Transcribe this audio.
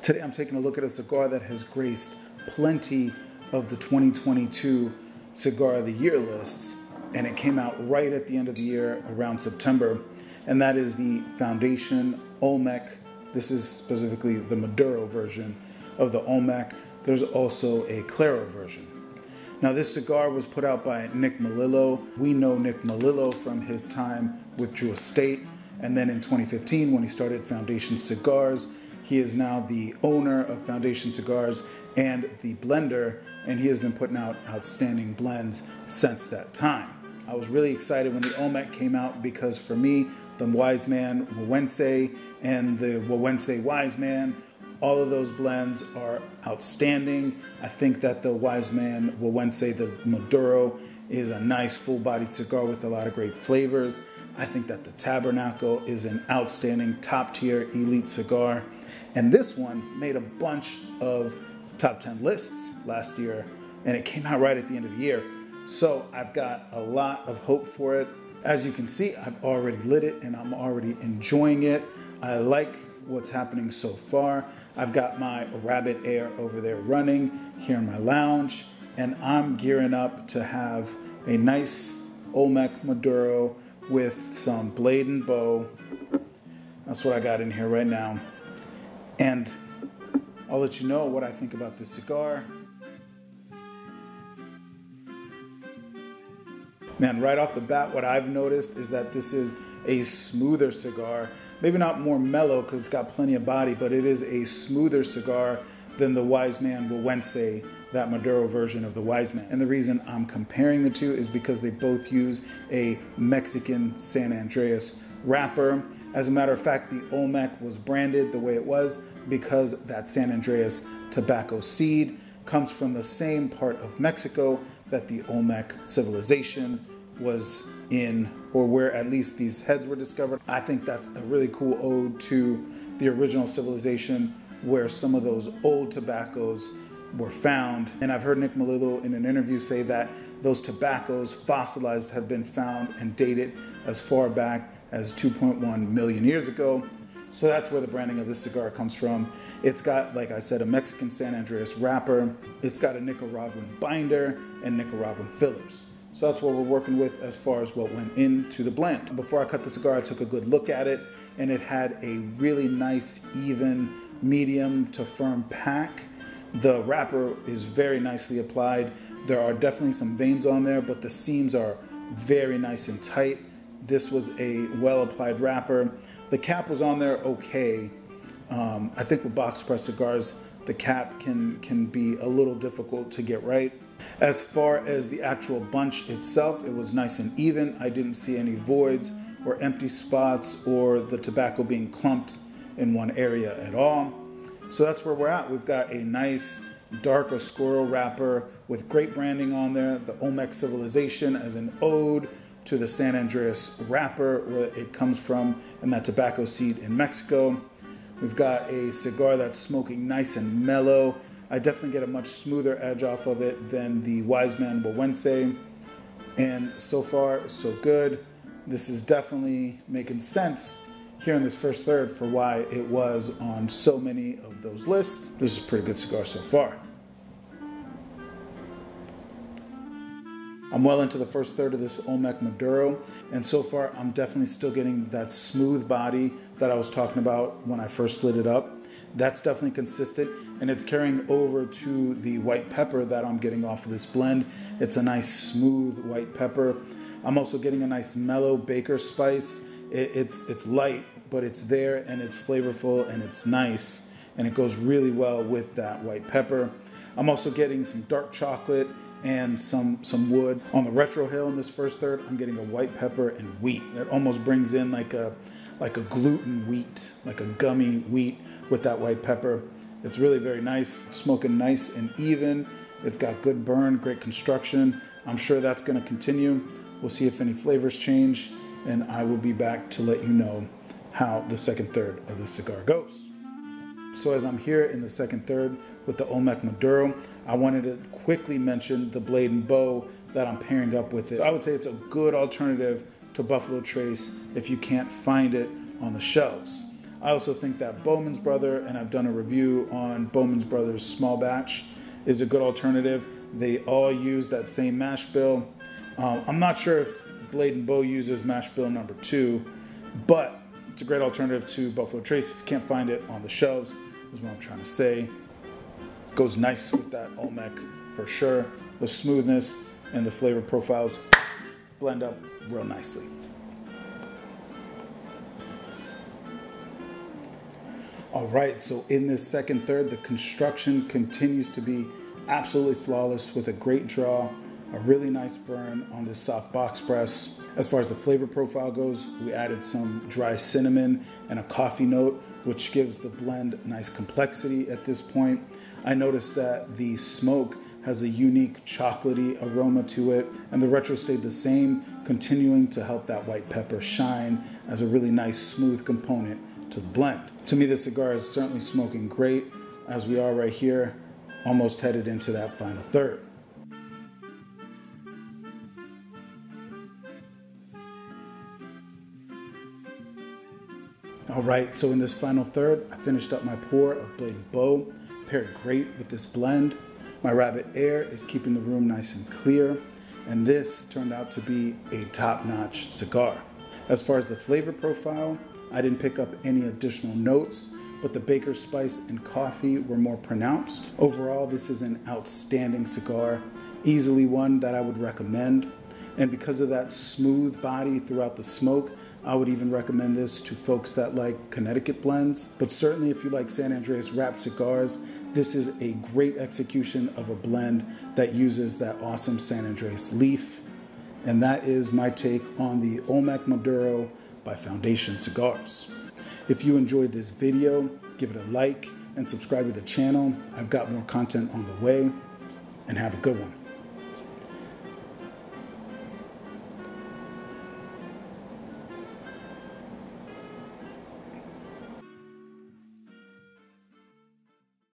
Today I'm taking a look at a cigar that has graced plenty of the 2022 Cigar of the Year lists, and it came out right at the end of the year around September, and that is the Foundation Olmec. This is specifically the Maduro version of the Olmec. There's also a Claro version. Now this cigar was put out by Nick Melillo. We know Nick Melillo from his time with Drew Estate, and then in 2015 when he started Foundation Cigars. He is now the owner of Foundation Cigars and the blender, and he has been putting out outstanding blends since that time. I was really excited when the Olmec came out because for me, the Wise Man Wawense and the Wawense Wise Man, all of those blends are outstanding. I think that the Wise Man Wawense, the Maduro, is a nice full-bodied cigar with a lot of great flavors. I think that the Tabernacle is an outstanding top-tier elite cigar. And this one made a bunch of top 10 lists last year, and it came out right at the end of the year. So I've got a lot of hope for it. As you can see, I've already lit it and I'm already enjoying it. I like what's happening so far. I've got my Rabbit Air over there running here in my lounge, and I'm gearing up to have a nice Olmec Maduro with some blade and bow. That's what I got in here right now. And I'll let you know what I think about this cigar. Man, right off the bat, what I've noticed is that this is a smoother cigar. Maybe not more mellow because it's got plenty of body, but it is a smoother cigar than the Wise Man Wawense, that Maduro version of the Wise Man. And the reason I'm comparing the two is because they both use a Mexican San Andreas wrapper. As a matter of fact, the Olmec was branded the way it was because that San Andreas tobacco seed comes from the same part of Mexico that the Olmec civilization was in, or where at least these heads were discovered. I think that's a really cool ode to the original civilization where some of those old tobaccos were found. And I've heard Nick Melillo in an interview say that those tobaccos fossilized have been found and dated as far back as 2.1 million years ago. So that's where the branding of this cigar comes from. It's got, like I said, a Mexican San Andreas wrapper. It's got a Nicaraguan binder and Nicaraguan fillers. So that's what we're working with as far as what went into the blend. Before I cut the cigar, I took a good look at it, and it had a really nice, even, medium to firm pack. The wrapper is very nicely applied. There are definitely some veins on there, but the seams are very nice and tight. This was a well-applied wrapper. The cap was on there okay. I think with box press cigars, the cap can be a little difficult to get right. As far as the actual bunch itself, it was nice and even. I didn't see any voids or empty spots or the tobacco being clumped in one area at all. So that's where we're at. We've got a nice dark Oscuro wrapper with great branding on there. The Olmec civilization as an ode to the San Andreas wrapper where it comes from, and that tobacco seed in Mexico. We've got a cigar that's smoking nice and mellow. I definitely get a much smoother edge off of it than the Wise Man Wawense. And so far, so good. This is definitely making sense here in this first third for why it was on so many of those lists. This is a pretty good cigar so far. I'm well into the first third of this Olmec Maduro, and so far I'm definitely still getting that smooth body that I was talking about when I first lit it up. That's definitely consistent, and it's carrying over to the white pepper that I'm getting off of this blend. It's a nice smooth white pepper. I'm also getting a nice mellow baker spice. It's light, but it's there, and it's flavorful, and it's nice, and it goes really well with that white pepper. I'm also getting some dark chocolate and some wood. On the retro hill in this first third, I'm getting a white pepper and wheat. It almost brings in like a gluten wheat, like a gummy wheat with that white pepper. It's really very nice, smoking nice and even. It's got good burn, great construction. I'm sure that's gonna continue. We'll see if any flavors change, and I will be back to let you know how the second third of this cigar goes. So as I'm here in the second third with the Olmec Maduro, I wanted to quickly mention the blade and bow that I'm pairing up with it. So I would say it's a good alternative to Buffalo Trace if you can't find it on the shelves. I also think that Bowman's Brother, and I've done a review on Bowman's Brother's small batch, is a good alternative. They all use that same mash bill. I'm not sure if Blade & Bow uses mash bill number 2, but it's a great alternative to Buffalo Trace if you can't find it on the shelves, is what I'm trying to say. Goes nice with that Olmec for sure. The smoothness and the flavor profiles blend up real nicely. All right, so in this second third, the construction continues to be absolutely flawless with a great draw, a really nice burn on this soft box press. As far as the flavor profile goes, we added some dry cinnamon and a coffee note, which gives the blend nice complexity at this point. I noticed that the smoke has a unique chocolatey aroma to it, and the retro stayed the same, continuing to help that white pepper shine as a really nice smooth component to the blend. To me, this cigar is certainly smoking great, as we are right here, almost headed into that final third. All right, so in this final third, I finished up my pour of Blade & Bow, paired great with this blend. My Rabbit Air is keeping the room nice and clear, and this turned out to be a top-notch cigar. As far as the flavor profile, I didn't pick up any additional notes, but the baker's spice and coffee were more pronounced. Overall, this is an outstanding cigar, easily one that I would recommend. And because of that smooth body throughout the smoke, I would even recommend this to folks that like Connecticut blends. But certainly if you like San Andreas wrapped cigars, this is a great execution of a blend that uses that awesome San Andreas leaf. And that is my take on the Olmec Maduro by Foundation Cigars. If you enjoyed this video, give it a like and subscribe to the channel. I've got more content on the way, and have a good one.